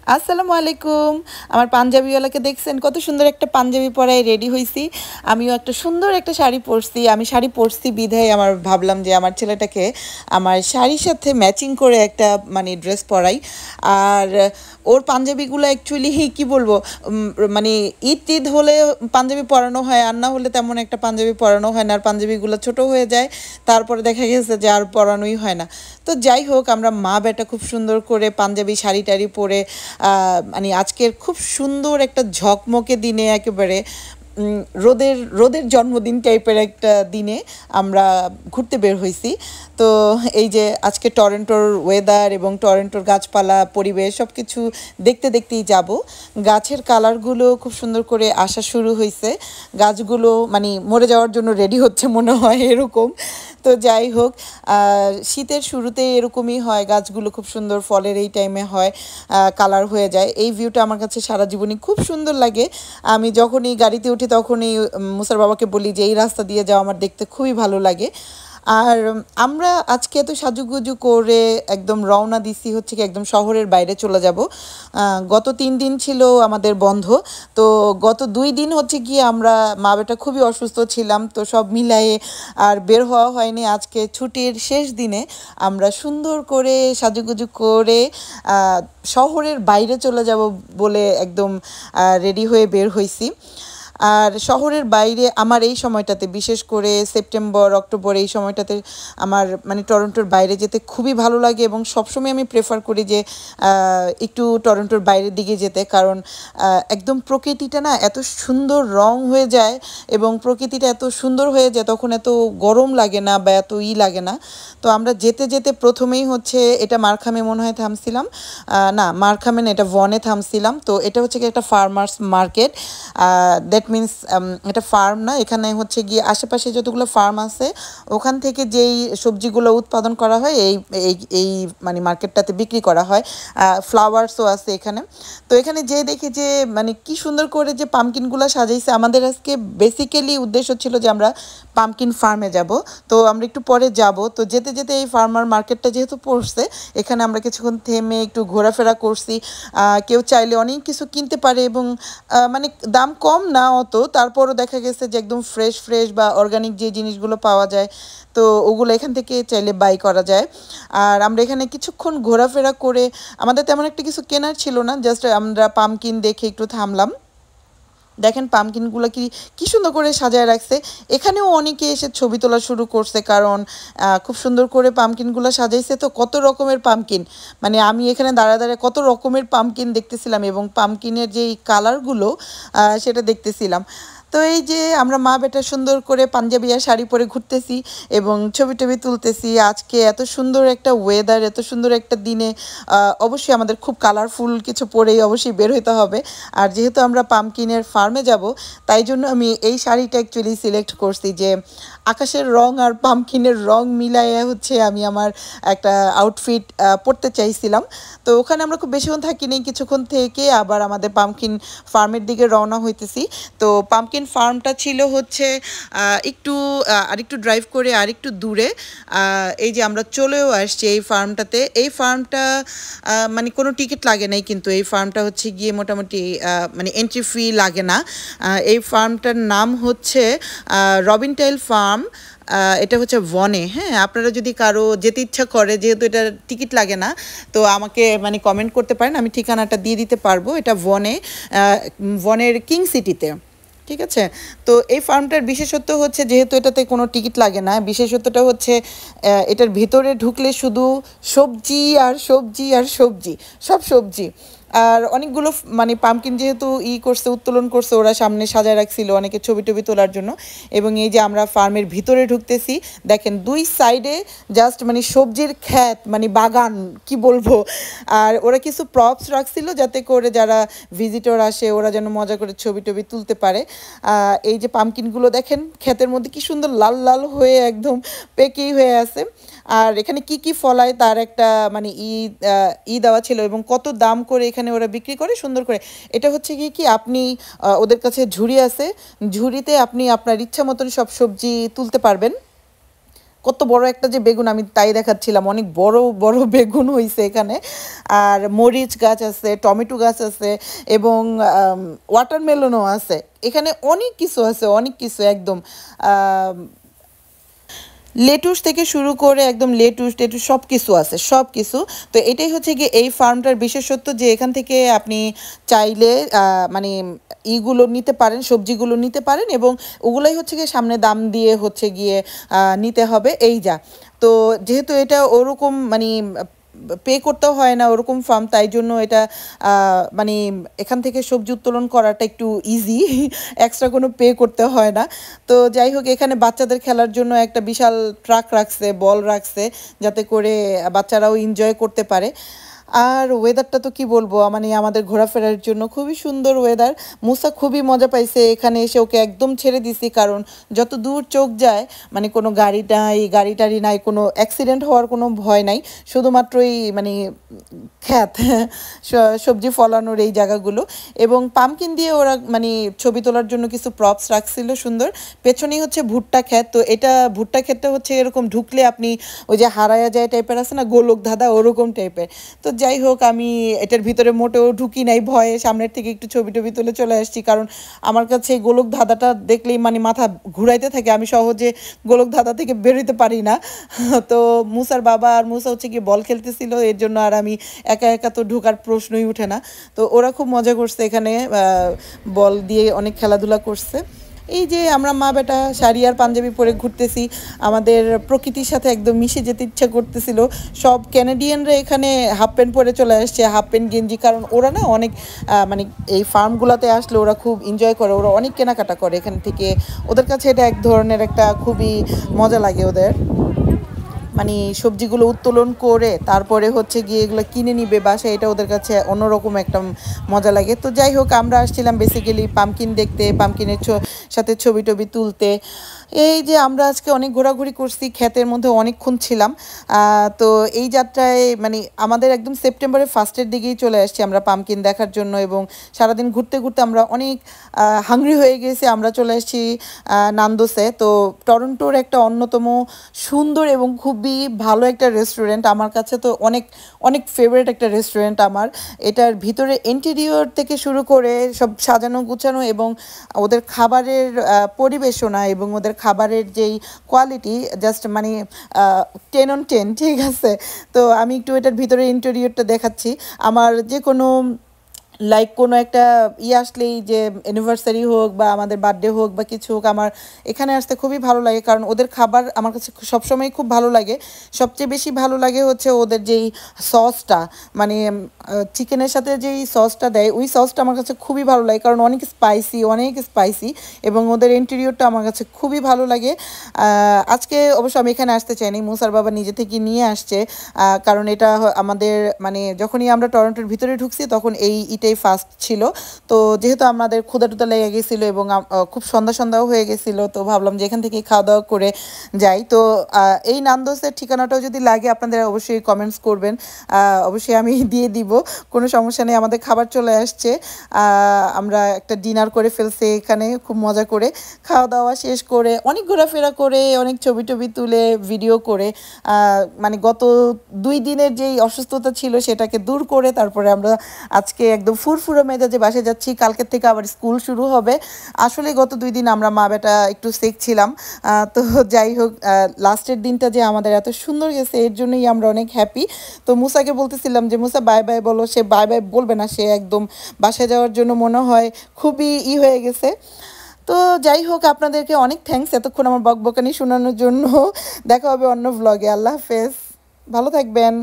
আসসালামু আলাইকুম। আমার পাঞ্জাবিওয়ালাকে দেখছেন কত সুন্দর একটা পাঞ্জাবি পরায় রেডি হইছি। আমিও একটা সুন্দর একটা শাড়ি পরছি। আমি শাড়ি পরছি বিধায় আমার ভাবলাম যে আমার ছেলেটাকে আমার শাড়ির সাথে ম্যাচিং করে একটা মানে ড্রেস পরাই। আর ওর পাঞ্জাবিগুলো অ্যাকচুয়ালি কি বলবো, মানে ঈদ হলে পাঞ্জাবি পরানো হয়, আর না হলে তেমন একটা পাঞ্জাবি পরানো হয় না, আর পাঞ্জাবিগুলো ছোট হয়ে যায়। তারপরে দেখা গেছে যে আর পরানোই হয় না। তো যাই হোক, আমরা মা বেটা খুব সুন্দর করে পাঞ্জাবি শাড়ি টাড়ি পরে মানে আজকের খুব সুন্দর একটা ঝকমকে দিনে একেবারে রোদের রোদের জন্মদিন টাইপের একটা দিনে আমরা ঘুরতে বের হয়েছি। তো এই যে আজকে টরন্টোর ওয়েদার এবং টরন্টোর গাছপালা পরিবেশ সব কিছু দেখতে দেখতেই যাব। গাছের কালারগুলো খুব সুন্দর করে আসা শুরু হয়েছে, গাছগুলো মানে মরে যাওয়ার জন্য রেডি হচ্ছে মনে হয় এরকম। তো যাই হোক, শীতের শুরুতে এরকমই হয়, গাছগুলো খুব সুন্দর ফলের এই টাইমে হয়, কালার হয়ে যায়। এই ভিউটা আমার কাছে সারা জীবনই খুব সুন্দর লাগে। আমি যখনই গাড়িতে উঠি তখনই মুসার বাবাকে বলি যে এই রাস্তা দিয়ে যাওয়া আমার দেখতে খুবই ভালো লাগে। আর আমরা আজকে এত সাজুগুজু করে একদম রওনা দিছি হচ্ছে কি একদম শহরের বাইরে চলে যাব। গত 3 দিন ছিল আমাদের বন্ধ। তো গত 2 দিন হচ্ছে গিয়ে আমরা মা বেটা খুবই অসুস্থ ছিলাম, তো সব মিলায়ে আর বের হওয়া হয়নি। আজকে ছুটির শেষ দিনে আমরা সুন্দর করে সাজুগুজু করে শহরের বাইরে চলে যাব বলে একদম রেডি হয়ে বের হইছি। আর শহরের বাইরে আমার এই সময়টাতে, বিশেষ করে সেপ্টেম্বর অক্টোবর এই সময়টাতে আমার মানে টরন্টোর বাইরে যেতে খুবই ভালো লাগে, এবং সবসময় আমি প্রেফার করি যে একটু টরন্টোর বাইরের দিকে যেতে, কারণ একদম প্রকৃতিটা না এত সুন্দর রং হয়ে যায় এবং প্রকৃতিটা এত সুন্দর হয়ে যায়, তখন এত গরম লাগে না বা এত লাগে না। তো আমরা যেতে যেতে প্রথমেই হচ্ছে এটা মারখামে মনে হয় থামছিলাম, না মারখামে না, এটা ভনে থামছিলাম। তো এটা হচ্ছে কি একটা ফার্মার্স মার্কেট, দ্যাট মিন্স এটা ফার্ম না, এখানে হচ্ছে গিয়ে আশেপাশে যতগুলো ফার্ম আছে ওখান থেকে যেই সবজিগুলো উৎপাদন করা হয় এই এই এই মানে মার্কেটটাতে বিক্রি করা হয়। ফ্লাওয়ার্সও আছে এখানে। তো এখানে যে দেখি যে মানে কি সুন্দর করে যে পামকিনগুলো সাজাইছে। আমাদের আজকে বেসিক্যালি উদ্দেশ্য ছিল যে আমরা পামকিন ফার্মে যাব, তো আমরা একটু পরে যাব। তো যেতে যেতে এই ফার্মার মার্কেটটা যেহেতু পড়ছে, এখানে আমরা কিছুক্ষণ থেমে একটু ঘোরাফেরা করছি। কেউ চাইলে অনেক কিছু কিনতে পারে, এবং মানে দাম কম না অত, তারপরও দেখা গেছে যে একদম ফ্রেশ ফ্রেশ বা অর্গানিক যে জিনিসগুলো পাওয়া যায়, তো ওগুলো এখান থেকে চাইলে বাই করা যায়। আর আমরা এখানে কিছুক্ষণ ঘোরাফেরা করে, আমাদের তেমন একটা কিছু কেনার ছিল না, জাস্ট আমরা পামকিন দেখে একটু থামলাম। দেখেন পামকিনগুলো কি কি সুন্দর করে সাজায় রাখছে। এখানেও অনেকে এসে ছবি তোলা শুরু করছে, কারণ খুব সুন্দর করে পামকিনগুলো সাজাইছে। তো কত রকমের পামকিন, মানে আমি এখানে দাঁড়া দাঁড়ায় কত রকমের পামকিন দেখতেছিলাম, এবং পামকিনের যেই কালারগুলো সেটা দেখতেছিলাম। তো এই যে আমরা মা বেটা সুন্দর করে পাঞ্জাবি আর শাড়ি পরে ঘুরতেছি এবং ছবি টবি তুলতেছি। আজকে এত সুন্দর একটা ওয়েদার, এত সুন্দর একটা দিনে অবশ্যই আমাদের খুব কালারফুল কিছু পরেই অবশ্যই বের হতে হবে। আর যেহেতু আমরা পামকিনের ফার্মে যাব, তাই জন্য আমি এই শাড়িটা অ্যাকচুয়ালি সিলেক্ট করছি, যে আকাশের রং আর পামকিনের রং মিলাইয়া হচ্ছে আমি আমার একটা আউটফিট পরতে চাইছিলাম। তো ওখানে আমরা খুব বেশিক্ষণ থাকিনি, কিছুক্ষণ থেকে আবার আমাদের পামকিন ফার্মের দিকে রওনা হইতেছি। তো পামকিন ফার্মটা ছিল হচ্ছে একটু আরেকটু ড্রাইভ করে আরেকটু দূরে। এই যে আমরা চলেও আসছি এই ফার্মটাতে। এই ফার্মটা মানে কোনো টিকিট লাগে নাই, কিন্তু এই ফার্মটা হচ্ছে গিয়ে মোটামুটি মানে এন্ট্রি ফি লাগে না। এই ফার্মটার নাম হচ্ছে রবিনটেইল ফার্ম। এটা হচ্ছে ভনে। হ্যাঁ, আপনারা যদি কারো যেতে ইচ্ছা করে, যেহেতু এটা টিকিট লাগে না, তো আমাকে মানে কমেন্ট করতে পারেন, আমি ঠিকানাটা দিয়ে দিতে পারবো। এটা ভনে, ভনের কিং সিটিতে। ঠিক আছে। তো এই ফার্মটার বিশেষত্ব হচ্ছে, যেহেতু এটাতে কোনো টিকিট লাগে না, বিশেষত্বটা হচ্ছে এটার ভিতরে ঢুকলে শুধু সবজি আর সবজি আর সবজি, সব সবজি। আর অনেকগুলো মানে পামকিন যেহেতু করছে, উত্তোলন করছে, ওরা সামনে সাজায় রাখছিল অনেকে ছবি টবি তোলার জন্য। এবং এই যে আমরা ফার্মের ভিতরে ঢুকতেছি, দেখেন দুই সাইডে জাস্ট মানে সবজির ক্ষেত, মানে বাগান কি বলবো। আর ওরা কিছু প্রপস রাখছিল যাতে করে যারা ভিজিটর আসে ওরা যেন মজা করে ছবি টবি তুলতে পারে। এই যে পামকিনগুলো দেখেন ক্ষেতের মধ্যে কি সুন্দর লাল লাল হয়ে একদম পেকেই হয়ে আছে। আর এখানে কি কি ফলায় তার একটা মানে দেওয়া ছিল, এবং কত দাম করে এখানে ওরা বিক্রি করে সুন্দর করে। এটা হচ্ছে কি আপনি ওদের কাছে ঝুড়ি আছে, ঝুড়িতে আপনি আপনার ইচ্ছা মতন সব সবজি তুলতে পারবেন। কত বড় একটা যে বেগুন আমি তাই দেখাচ্ছিলাম, অনেক বড় বড় বেগুন হয়েছে এখানে। আর মরিচ গাছ আছে, টমেটো গাছ আছে এবং ওয়াটারমেলনও আছে। এখানে অনেক কিছু আছে, অনেক কিছু একদম লেটুস থেকে শুরু করে একদম লেটুস টেটুস সব কিছু আছে, সব কিছু। তো এটাই হচ্ছে গিয়ে এই ফার্মটার বিশেষত্ব, যে এখান থেকে আপনি চাইলে মানে ইগুলো নিতে পারেন, সবজিগুলো নিতে পারেন, এবং ওগুলোই হচ্ছে গিয়ে সামনে দাম দিয়ে হচ্ছে গিয়ে নিতে হবে, এই যা। তো যেহেতু এটা ওরকম মানে পে করতেও হয় না ওরকম ফার্ম, তাই জন্য এটা মানে এখান থেকে সবজি উত্তোলন করাটা একটু ইজি, এক্সট্রা কোনো পে করতে হয় না। তো যাই হোক, এখানে বাচ্চাদের খেলার জন্য একটা বিশাল ট্রাক রাখছে, বল রাখছে, যাতে করে বাচ্চারাও এনজয় করতে পারে। আর ওয়েদারটা তো কি বলবো, মানে আমাদের ঘোরাফেরার জন্য খুবই সুন্দর ওয়েদার। মুসা খুবই মজা পাইছে এখানে এসে, ওকে একদম ছেড়ে দিছি, কারণ যত দূর চোখ যায় মানে কোনো গাড়ি নাই, গাড়ি টাড়ি নাই, কোনো অ্যাক্সিডেন্ট হওয়ার কোনো ভয় নাই, শুধুমাত্রই মানে খ্যাত সবজি ফলানোর এই জায়গাগুলো। এবং পামকিন দিয়ে ওরা মানে ছবি তোলার জন্য কিছু প্রপস রাখছিল সুন্দর। পেছনেই হচ্ছে ভুট্টা ক্ষেত, তো এটা ভুট্টা ক্ষেতটা হচ্ছে এরকম ঢুকলে আপনি ওই যে হারায়া যায় টাইপের আছে না, গোলক ধাঁধা ওরকম টাইপের। তো যাই হোক, আমি এটার ভিতরে মোটেও ঢুকি নাই, ভয়ে সামনের থেকে একটু ছবি টবি তুলে চলে আসছি, কারণ আমার কাছে গোলক ধাঁধাটা দেখলেই মানে মাথা ঘুরাইতে থাকে, আমি সহজে গোলক ধাঁধা থেকে বেরোতে পারি না। তো মুসার বাবা আর মুসা হচ্ছে গিয়ে বল খেলতেছিল, এর জন্য আর আমি একা একা তো ঢোকার প্রশ্নই উঠে না। তো ওরা খুব মজা করছে এখানে, বল দিয়ে অনেক খেলাধুলা করছে। এই যে আমরা মা বেটা শাড়ি আর পাঞ্জাবি পরে ঘুরতেছি, আমাদের প্রকৃতির সাথে একদম মিশে যেতে ইচ্ছা করতেছিল। সব ক্যানাডিয়ানরা এখানে হাফ প্যান্ট পরে চলে আসছে, হাফ প্যান্ট গেঞ্জি, কারণ ওরা না অনেক মানে এই ফার্মগুলোতে আসলে ওরা খুব এনজয় করে, ওরা অনেক কেনাকাটা করে এখান থেকে, ওদের কাছে এটা এক ধরনের একটা খুবই মজা লাগে ওদের। মানে সবজিগুলো উত্তোলন করে তারপরে হচ্ছে গিয়ে এগুলো কিনে নিবে বাসায়, এটা ওদের কাছে অন্যরকম একটা মজা লাগে। তো যাই হোক, আমরা আসছিলাম বেসিক্যালি পামকিন দেখতে, পামকিনের সাথে ছবি টবি তুলতে। এই যে আমরা আজকে অনেক ঘোরাঘুরি করছি, ক্ষেতের মধ্যে অনেকক্ষণ ছিলাম। তো এই যাত্রায় মানে আমাদের একদম সেপ্টেম্বরের ফার্স্টের দিকেই চলে আসছি আমরা পামকিন দেখার জন্য, এবং সারাদিন ঘুরতে ঘুরতে আমরা অনেক হাংরি হয়ে গেছি। আমরা চলে আসছি নান্দোসে। তো টরন্টোর একটা অন্যতম সুন্দর এবং খুবই ভালো একটা রেস্টুরেন্ট, আমার কাছে তো অনেক অনেক ফেভারিট একটা রেস্টুরেন্ট আমার। এটার ভিতরে ইন্টেরিয়র থেকে শুরু করে সব সাজানো গুছানো, এবং ওদের খাবারের পরিবেশনা এবং ওদের খাবারের যেই কোয়ালিটি, জাস্ট মানে 10 on 10, ঠিক আছে। তো আমি একটু এটার ভিতরে ইন্টেরিয়রটা দেখাচ্ছি। আমার যে কোনো লাইক কোনো একটা আসলেই, যে অ্যানিভার্সারি হোক বা আমাদের বার্থডে হোক বা কিছু হোক, আমার এখানে আসতে খুবই ভালো লাগে, কারণ ওদের খাবার আমার কাছে সবসময় খুব ভালো লাগে। সবচেয়ে বেশি ভালো লাগে হচ্ছে ওদের যেই সসটা, মানে চিকেনের সাথে যেই সসটা দেয়, ওই সসটা আমার কাছে খুবই ভালো লাগে, কারণ অনেক স্পাইসি, অনেক স্পাইসি, এবং ওদের ইন্টেরিয়রটা আমার কাছে খুবই ভালো লাগে। আজকে অবশ্য আমি এখানে আসতে চাইনি, মুসার বাবা নিজে থেকে নিয়ে আসছে, কারণ এটা আমাদের মানে যখনই আমরা টরন্টোর ভিতরে ঢুকছি তখন এটাই ফার্স্ট ছিল। তো যেহেতু আমাদের ক্ষুধা টুধা লেগে গেছিলো এবং খুব সন্ধ্যা সন্ধ্যাও হয়ে গেছিলো, তো ভাবলাম যে এখান থেকে খাওয়া দাওয়া করে যাই। তো এই নান্দোসের ঠিকানাটাও যদি লাগে আপনাদের অবশ্যই কমেন্টস করবেন, অবশ্যই আমি দিয়ে দিব, কোনো সমস্যা নেই। আমাদের খাবার চলে আসছে, আমরা একটা ডিনার করে ফেলছি এখানে, খুব মজা করে খাওয়া দাওয়া শেষ করে অনেক ঘোরাফেরা করে অনেক ছবি টবি তুলে ভিডিও করে মানে গত 2 দিনের যেই অসুস্থতা ছিল সেটাকে দূর করে তারপরে আমরা আজকে একদম ফুরফুরে মেজাজে বাসে যাচ্ছি। কালকের থেকে আবার স্কুল শুরু হবে। আসলে গত 2 দিন আমরা মা বেটা একটু সিক ছিলাম। তো যাই হোক, লাস্টের দিনটা যে আমাদের এত সুন্দর গেছে এর জন্যই আমরা অনেক হ্যাপি। তো মুসাকে বলতেছিলাম যে মুসা বাই বাই বলো, সে বাই বাই বলবে না, সে একদম বাসায় যাওয়ার জন্য মনে হয় খুবই হয়ে গেছে। তো যাই হোক, আপনাদেরকে অনেক থ্যাঙ্কস এতক্ষণ আমার বকবকানি শোনানোর জন্য। দেখা হবে অন্য ভ্লগে। আল্লাহ হাফেজ, ভালো থাকবেন।